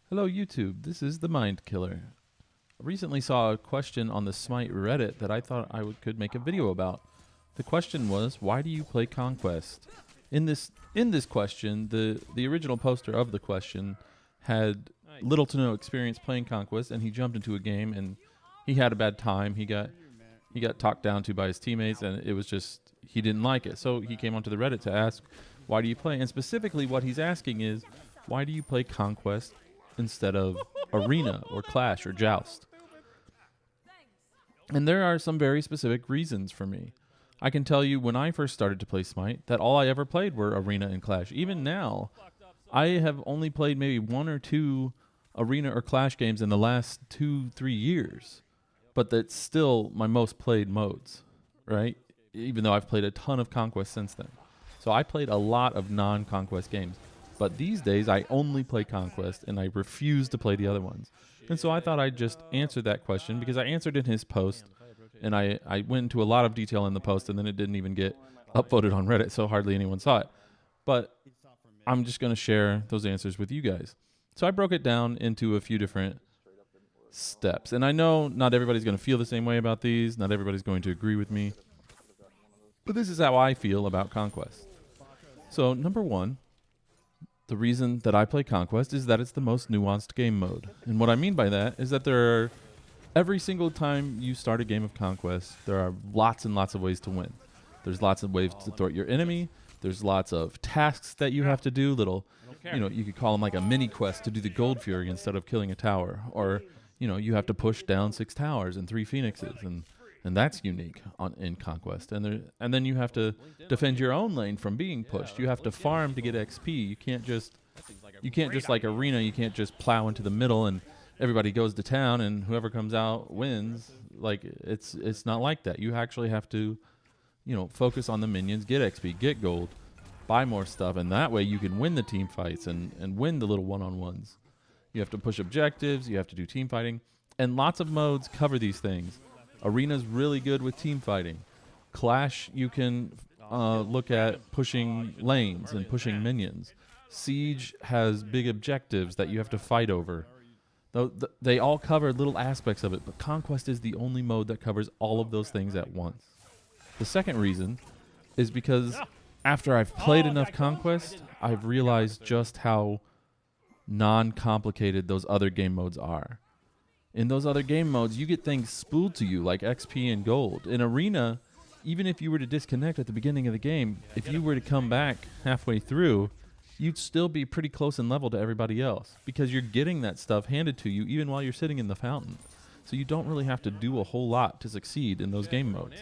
Hello, YouTube. This is the Mind Killer. I recently saw a question on the Smite Reddit that I thought could make a video about. The question was, why do you play Conquest? In this question, the original poster of the question had little to no experience playing Conquest, and he jumped into a game and he had a bad time. He got talked down to by his teammates, and it was just he didn't like it. So he came onto the Reddit to ask, why do you play? And specifically, what he's asking is, why do you play Conquest instead of Arena or Clash or Joust? And there are some very specific reasons for me. I can tell you when I first started to play Smite that all I ever played were Arena and Clash. Even now, I have only played maybe one or two Arena or Clash games in the last 2-3 years, but that's still my most played modes, right? Even though I've played a ton of Conquest since then. So I played a lot of non-Conquest games. But these days, I only play Conquest, and I refuse to play the other ones. And so I thought I'd just answer that question, because I answered in his post, and I went into a lot of detail in the post, and then it didn't even get upvoted on Reddit, so hardly anyone saw it. But I'm just going to share those answers with you guys. So I broke it down into a few different steps. And I know not everybody's going to feel the same way about these. Not everybody's going to agree with me. But this is how I feel about Conquest. So number one, the reason that I play Conquest is that it's the most nuanced game mode. And what I mean by that is that every single time you start a game of Conquest, there are lots and lots of ways to win. There's lots of ways to thwart your enemy. There's lots of tasks that you have to do, you could call them like a mini quest to do the Gold Fury instead of killing a tower. Or, you have to push down 6 towers and 3 phoenixes, and that's unique in Conquest. And then you have to defend your own lane from being pushed. You have to farm to get XP. You can't just like Arena. You can't just plow into the middle and everybody goes to town and whoever comes out wins. Like it's not like that. You actually have to, focus on the minions, get XP, get gold, buy more stuff, and that way you can win the team fights and win the little one-on-ones. You have to push objectives. You have to do team fighting, and lots of modes cover these things. Arena's really good with team fighting. Clash, you can look at pushing lanes and pushing minions. Siege has big objectives that you have to fight over. They all cover little aspects of it, but Conquest is the only mode that covers all of those things at once. The second reason is because after I've played enough Conquest, I've realized just how non-complicated those other game modes are. In those other game modes, you get things spooled to you like XP and gold. In Arena, even if you were to disconnect at the beginning of the game, if you were to come back halfway through, you'd still be pretty close in level to everybody else because you're getting that stuff handed to you even while you're sitting in the fountain. So you don't really have to do a whole lot to succeed in those game modes.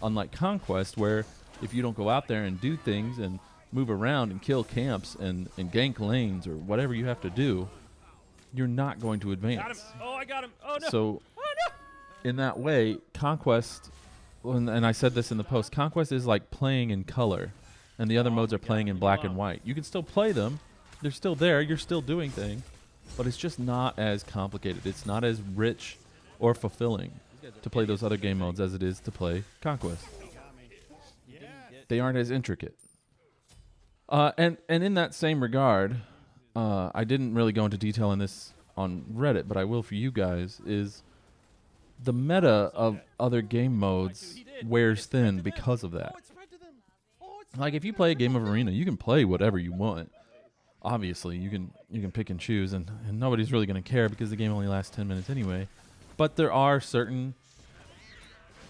Unlike Conquest, where if you don't go out there and do things and move around and kill camps and gank lanes or whatever you have to do, you're not going to advance. Got him. Oh, I got him. Oh, no. So, in that way, Conquest, and I said this in the post, Conquest is like playing in color, and the other modes are playing in black and white. You can still play them. They're still there. You're still doing things, but it's just not as complicated. It's not as rich or fulfilling to play those other game modes as it is to play Conquest. They aren't as intricate. And in that same regard, I didn't really go into detail in this on Reddit, but I will for you guys, is the meta of other game modes wears thin because of that. Like, if you play a game of Arena, you can play whatever you want. Obviously, you can pick and choose, and nobody's really going to care because the game only lasts 10 minutes anyway. But there are certain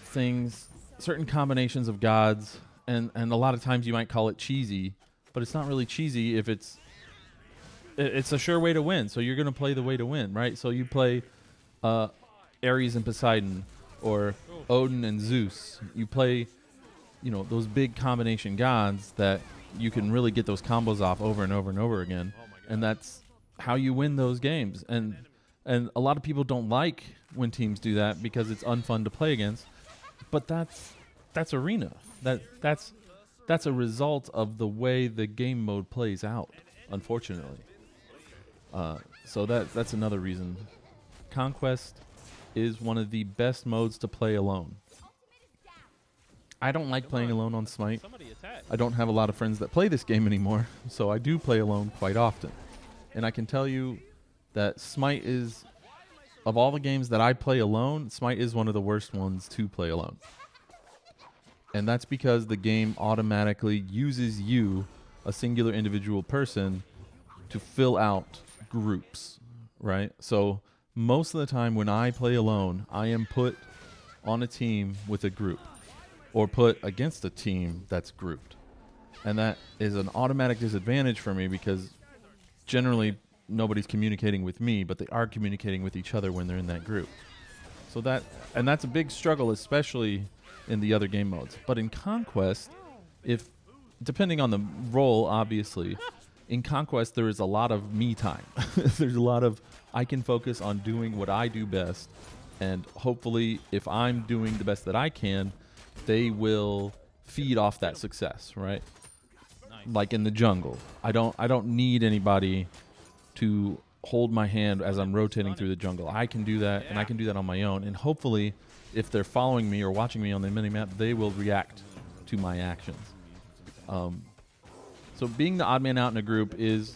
things, certain combinations of gods, and a lot of times you might call it cheesy, but it's not really cheesy if it's a sure way to win. So you're going to play the way to win, right? So you play Ares and Poseidon or Odin and Zeus. You play, those big combination gods that you can really get those combos off over and over and over again. And that's how you win those games. And a lot of people don't like when teams do that because it's unfun to play against. But that's Arena. That's a result of the way the game mode plays out, unfortunately. So that's another reason. Conquest is one of the best modes to play alone. I don't like playing alone on Smite. I don't have a lot of friends that play this game anymore, so I do play alone quite often. And I can tell you, that Smite is, of all the games that I play alone, Smite is one of the worst ones to play alone. And that's because the game automatically uses you, a singular individual person, to fill out groups, right? So most of the time when I play alone, I am put on a team with a group or put against a team that's grouped. And that is an automatic disadvantage for me because generally nobody's communicating with me, but they are communicating with each other when they're in that group. So that's a big struggle, especially in the other game modes. But in Conquest, if depending on the role, obviously, in Conquest there is a lot of me time. There's a lot of I can focus on doing what I do best, and hopefully if I'm doing the best that I can, they will feed off that success, right? Like in the jungle, I don't need anybody to hold my hand as I'm rotating through the jungle. I can do that, and I can do that on my own. And hopefully, if they're following me or watching me on the minimap, they will react to my actions. So being the odd man out in a group is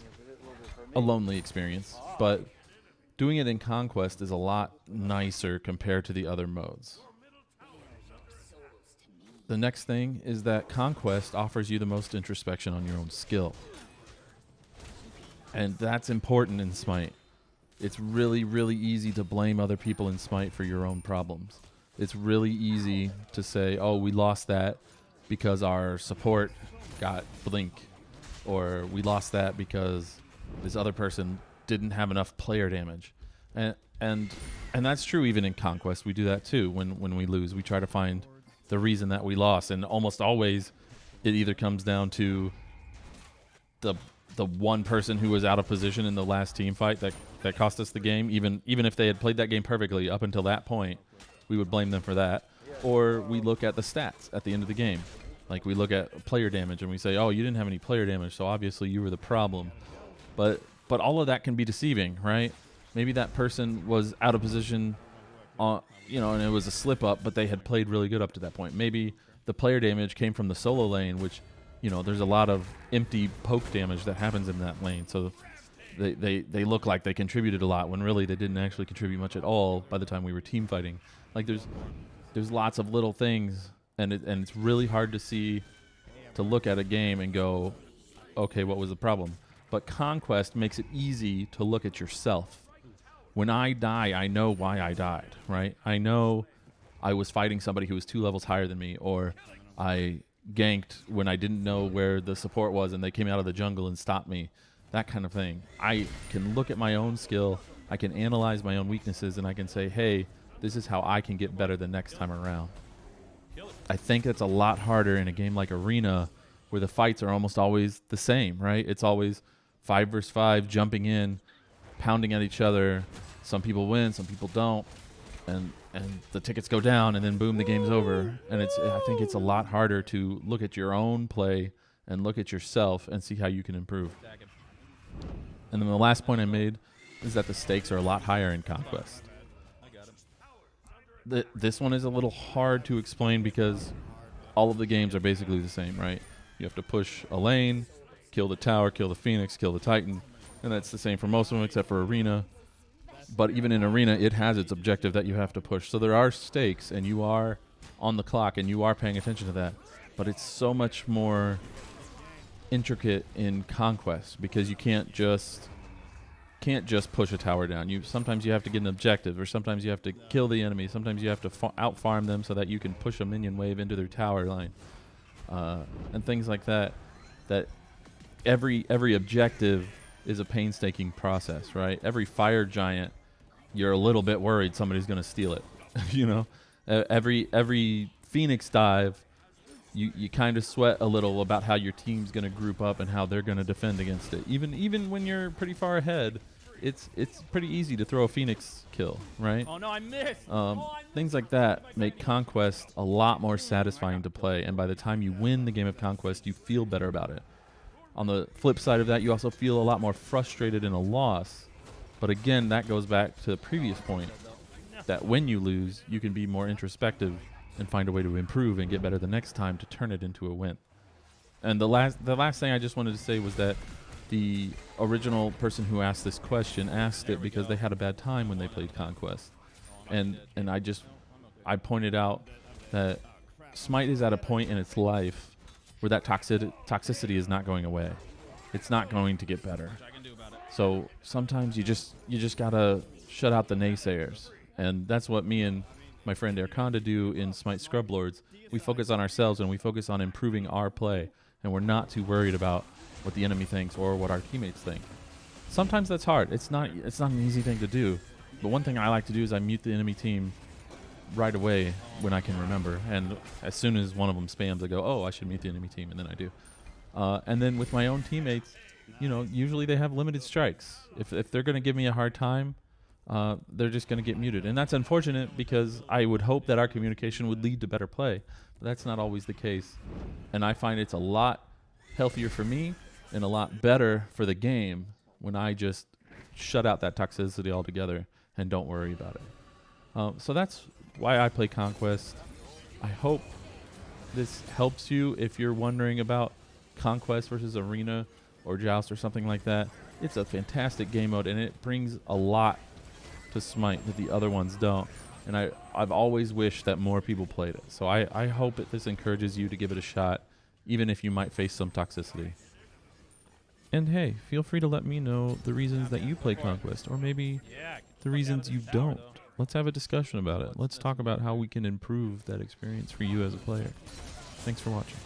a lonely experience, but doing it in Conquest is a lot nicer compared to the other modes. The next thing is that Conquest offers you the most introspection on your own skill. And that's important in Smite. It's really, really easy to blame other people in Smite for your own problems. It's really easy to say, oh, we lost that because our support got blink. Or we lost that because this other person didn't have enough player damage. And that's true even in Conquest. We do that too. When we lose, we try to find the reason that we lost. And almost always it either comes down to the one person who was out of position in the last team fight that cost us the game, even if they had played that game perfectly up until that point, we would blame them for that. Or we look at the stats at the end of the game. Like we look at player damage and we say, oh, you didn't have any player damage, so obviously you were the problem. But all of that can be deceiving, right? Maybe that person was out of position, and it was a slip up, but they had played really good up to that point. Maybe the player damage came from the solo lane, which there's a lot of empty poke damage that happens in that lane. So they look like they contributed a lot when really they didn't actually contribute much at all by the time we were team fighting. Like there's lots of little things, and it's really hard to look at a game and go, okay, what was the problem? But Conquest makes it easy to look at yourself. When I die, I know why I died, right? I know I was fighting somebody who was 2 levels higher than me, or I ganked when I didn't know where the support was and they came out of the jungle and stopped me, that kind of thing. I can look at my own skill, I can analyze my own weaknesses, and I can say, hey, this is how I can get better the next time around. I think that's a lot harder in a game like Arena, where the fights are almost always the same, right? It's always 5 versus 5, jumping in, pounding at each other. Some people win, some people don't, and the tickets go down, and then boom, the game's over. And I think it's a lot harder to look at your own play and look at yourself and see how you can improve. And then the last point I made is that the stakes are a lot higher in Conquest. This one is a little hard to explain because all of the games are basically the same, right? You have to push a lane, kill the tower, kill the Phoenix, kill the Titan, and that's the same for most of them except for Arena. But even in Arena, it has its objective that you have to push. So there are stakes, and you are on the clock, and you are paying attention to that. But it's so much more intricate in Conquest because you can't just push a tower down. Sometimes you have to get an objective, or sometimes you have to kill the enemy. Sometimes you have to out-farm them so that you can push a minion wave into their tower line, and things like that. That every objective is a painstaking process, right? Every fire giant, you're a little bit worried somebody's going to steal it. Every Phoenix dive, you kind of sweat a little about how your team's going to group up and how they're going to defend against it. Even when you're pretty far ahead, it's pretty easy to throw a Phoenix kill, right? Oh no, I missed. Things like that make Conquest a lot more satisfying to play, and by the time you win the game of Conquest, you feel better about it. On the flip side of that, you also feel a lot more frustrated in a loss. But again, that goes back to the previous point, that when you lose, you can be more introspective and find a way to improve and get better the next time to turn it into a win. And the last thing I just wanted to say was that the original person who asked this question asked it because they had a bad time when they played Conquest. And I pointed out that Smite is at a point in its life where that toxicity is not going away. It's not going to get better. So sometimes you just gotta shut out the naysayers, and that's what me and my friend Erconda do in Smite Scrub Lords. We focus on ourselves and we focus on improving our play, and we're not too worried about what the enemy thinks or what our teammates think. Sometimes that's hard. It's not an easy thing to do. But one thing I like to do is I mute the enemy team right away when I can remember, and as soon as one of them spams, I go, oh, I should mute the enemy team, and then I do. And then with my own teammates, you know, usually they have limited strikes. If they're going to give me a hard time, they're just going to get muted. And that's unfortunate because I would hope that our communication would lead to better play. But that's not always the case. And I find it's a lot healthier for me and a lot better for the game when I just shut out that toxicity altogether and don't worry about it. So that's why I play Conquest. I hope this helps you if you're wondering about Conquest versus Arena or Joust or something like that. It's a fantastic game mode, and it brings a lot to Smite that the other ones don't. And I've always wished that more people played it. So I hope that this encourages you to give it a shot, even if you might face some toxicity. And hey, feel free to let me know the reasons that you play Conquest, or maybe the reasons you don't. Let's have a discussion about it. Let's talk about how we can improve that experience for you as a player. Thanks for watching.